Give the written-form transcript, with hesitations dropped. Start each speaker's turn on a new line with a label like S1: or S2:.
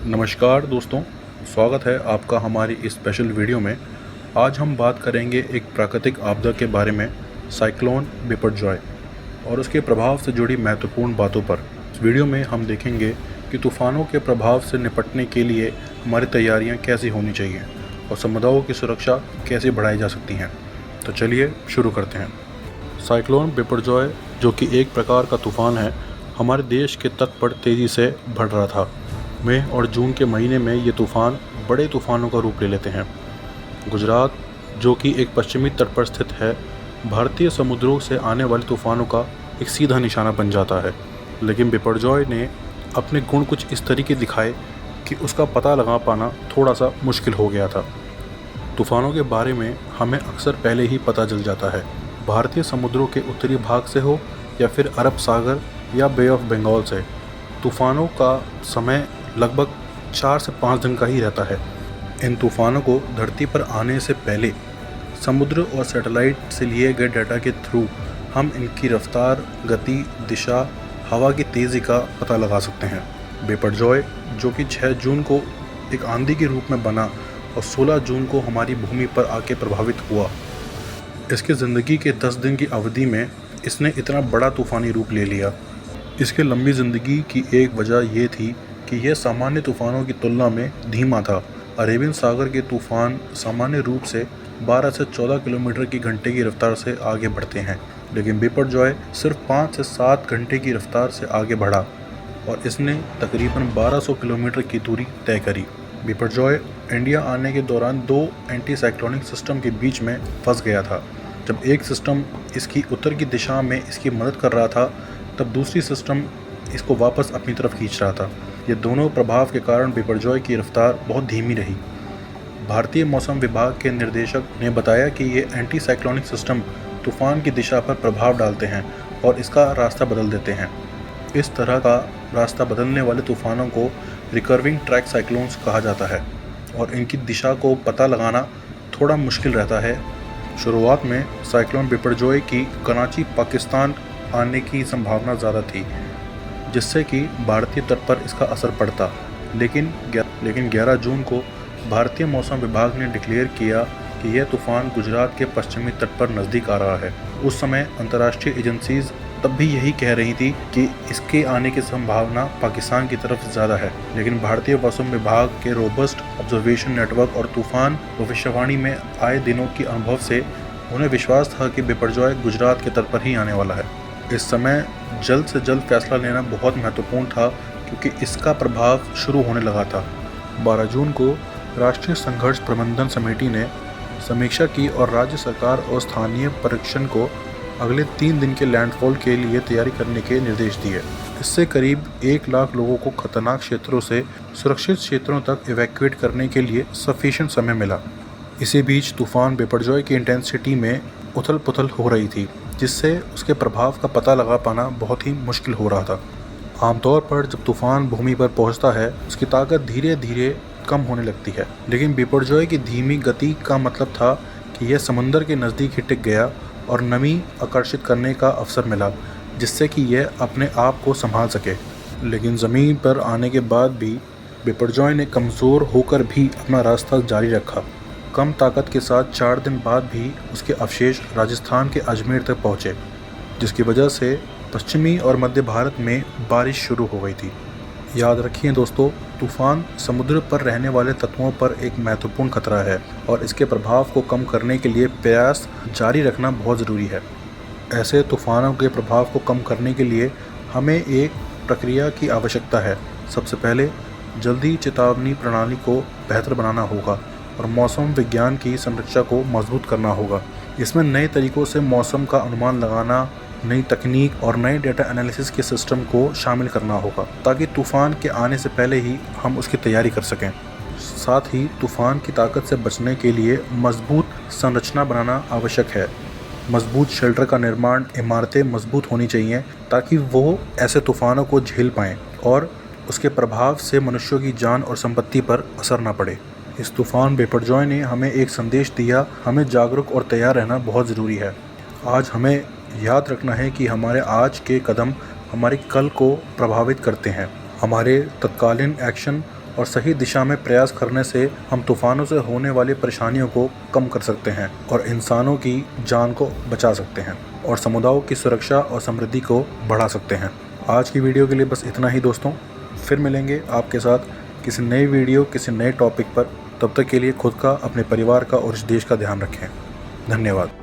S1: नमस्कार दोस्तों, स्वागत है आपका हमारी इस स्पेशल वीडियो में। आज हम बात करेंगे एक प्राकृतिक आपदा के बारे में, साइक्लोन बिपरजॉय और उसके प्रभाव से जुड़ी महत्वपूर्ण बातों पर। इस वीडियो में हम देखेंगे कि तूफ़ानों के प्रभाव से निपटने के लिए हमारी तैयारियां कैसी होनी चाहिए और समुदायों की सुरक्षा कैसे बढ़ाई जा सकती हैं। तो चलिए शुरू करते हैं। साइक्लोन बिपरजॉय, जो कि एक प्रकार का तूफ़ान है, हमारे देश के तट पर तेज़ी से बढ़ रहा था। मई और जून के महीने में ये तूफ़ान बड़े तूफ़ानों का रूप ले लेते हैं। गुजरात, जो कि एक पश्चिमी तट पर स्थित है, भारतीय समुद्रों से आने वाले तूफ़ानों का एक सीधा निशाना बन जाता है। लेकिन बिपरजॉय ने अपने गुण कुछ इस तरीके दिखाए कि उसका पता लगा पाना थोड़ा सा मुश्किल हो गया था। तूफ़ानों के बारे में हमें अक्सर पहले ही पता चल जाता है, भारतीय समुद्रों के उत्तरी भाग से हो या फिर अरब सागर या बे ऑफ बंगाल से। तूफ़ानों का समय लगभग 4 से 5 दिन का ही रहता है। इन तूफ़ानों को धरती पर आने से पहले समुद्र और सैटेलाइट से लिए गए डाटा के थ्रू हम इनकी रफ्तार, गति, दिशा, हवा की तेज़ी का पता लगा सकते हैं। बिपरजॉय, जो कि 6 जून को एक आंधी के रूप में बना और 16 जून को हमारी भूमि पर आके प्रभावित हुआ, इसकी ज़िंदगी के 10 दिन की अवधि में इसने इतना बड़ा तूफ़ानी रूप ले लिया। इसके लंबी ज़िंदगी की एक वजह ये थी कि यह सामान्य तूफ़ानों की तुलना में धीमा था। अरेबियन सागर के तूफ़ान सामान्य रूप से 12 से 14 किलोमीटर की घंटे की रफ्तार से आगे बढ़ते हैं, लेकिन बिपरजॉय सिर्फ 5 से 7 घंटे की रफ्तार से आगे बढ़ा और इसने तकरीबन 1200 किलोमीटर की दूरी तय करी। बिपरजॉय इंडिया आने के दौरान 2 एंटी साइक्लोनिक सिस्टम के बीच में फंस गया था। जब एक सिस्टम इसकी उत्तर की दिशा में इसकी मदद कर रहा था, तब दूसरी सिस्टम इसको वापस अपनी तरफ खींच रहा था। ये दोनों प्रभाव के कारण बिपरजॉय की रफ्तार बहुत धीमी रही। भारतीय मौसम विभाग के निर्देशक ने बताया कि ये एंटी साइक्लोनिक सिस्टम तूफ़ान की दिशा पर प्रभाव डालते हैं और इसका रास्ता बदल देते हैं। इस तरह का रास्ता बदलने वाले तूफ़ानों को रिकर्विंग ट्रैक साइक्लोन्स कहा जाता है और इनकी दिशा को पता लगाना थोड़ा मुश्किल रहता है। शुरुआत में साइक्लोन बिपरजॉय की कराची, पाकिस्तान आने की संभावना ज़्यादा थी, जिससे कि भारतीय तट पर इसका असर पड़ता। लेकिन 11 जून को भारतीय मौसम विभाग ने डिक्लेयर किया कि यह तूफ़ान गुजरात के पश्चिमी तट पर नज़दीक आ रहा है। उस समय अंतर्राष्ट्रीय एजेंसीज तब भी यही कह रही थी कि इसके आने की संभावना पाकिस्तान की तरफ ज़्यादा है, लेकिन भारतीय मौसम विभाग के रोबस्ट ऑब्जर्वेशन नेटवर्क और तूफ़ान भविष्यवाणी में आए दिनों के अनुभव से उन्हें विश्वास था कि बिपरजॉय गुजरात के तट पर ही आने वाला है। इस समय जल्द से जल्द फैसला लेना बहुत महत्वपूर्ण था, क्योंकि इसका प्रभाव शुरू होने लगा था। 12 जून को राष्ट्रीय संघर्ष प्रबंधन समिति ने समीक्षा की और राज्य सरकार और स्थानीय परीक्षण को अगले 3 दिन के लैंडफॉल के लिए तैयारी करने के निर्देश दिए। इससे करीब 1 लाख लोगों को खतरनाक क्षेत्रों से सुरक्षित क्षेत्रों तक इवैक्यूएट करने के लिए सफिशिएंट समय मिला। इसी बीच तूफ़ान बिपरजॉय की इंटेंसिटी में उथल पुथल हो रही थी, जिससे उसके प्रभाव का पता लगा पाना बहुत ही मुश्किल हो रहा था। आमतौर पर जब तूफ़ान भूमि पर पहुंचता है, उसकी ताकत धीरे धीरे कम होने लगती है, लेकिन बिपरजॉय की धीमी गति का मतलब था कि यह समुंदर के नज़दीक ही टिक गया और नमी आकर्षित करने का अवसर मिला, जिससे कि यह अपने आप को संभाल सके। लेकिन ज़मीन पर आने के बाद भी बिपरजॉय ने कमज़ोर होकर भी अपना रास्ता जारी रखा। कम ताकत के साथ 4 दिन बाद भी उसके अवशेष राजस्थान के अजमेर तक पहुँचे, जिसकी वजह से पश्चिमी और मध्य भारत में बारिश शुरू हो गई थी। याद रखिए दोस्तों, तूफ़ान समुद्र पर रहने वाले तत्वों पर एक महत्वपूर्ण खतरा है और इसके प्रभाव को कम करने के लिए प्रयास जारी रखना बहुत ज़रूरी है। ऐसे तूफ़ानों के प्रभाव को कम करने के लिए हमें एक प्रक्रिया की आवश्यकता है। सबसे पहले जल्दी चेतावनी प्रणाली को बेहतर बनाना होगा और मौसम विज्ञान की संरक्षा को मजबूत करना होगा। इसमें नए तरीक़ों से मौसम का अनुमान लगाना, नई तकनीक और नए डेटा एनालिसिस के सिस्टम को शामिल करना होगा, ताकि तूफ़ान के आने से पहले ही हम उसकी तैयारी कर सकें। साथ ही तूफ़ान की ताकत से बचने के लिए मजबूत संरचना बनाना आवश्यक है। मजबूत शेल्टर का निर्माण, इमारतें मजबूत होनी चाहिए ताकि वो ऐसे तूफ़ानों को झेल पाएँ और उसके प्रभाव से मनुष्यों की जान और संपत्ति पर असर न पड़े। इस तूफ़ान बिपरजॉय ने हमें एक संदेश दिया, हमें जागरूक और तैयार रहना बहुत ज़रूरी है। आज हमें याद रखना है कि हमारे आज के कदम हमारी कल को प्रभावित करते हैं। हमारे तत्कालीन एक्शन और सही दिशा में प्रयास करने से हम तूफानों से होने वाली परेशानियों को कम कर सकते हैं और इंसानों की जान को बचा सकते हैं और समुदायों की सुरक्षा और समृद्धि को बढ़ा सकते हैं। आज की वीडियो के लिए बस इतना ही दोस्तों। फिर मिलेंगे आपके साथ किसी नई वीडियो किसी नए टॉपिक पर। तब तक के लिए खुद का, अपने परिवार का और इस देश का ध्यान रखें। धन्यवाद।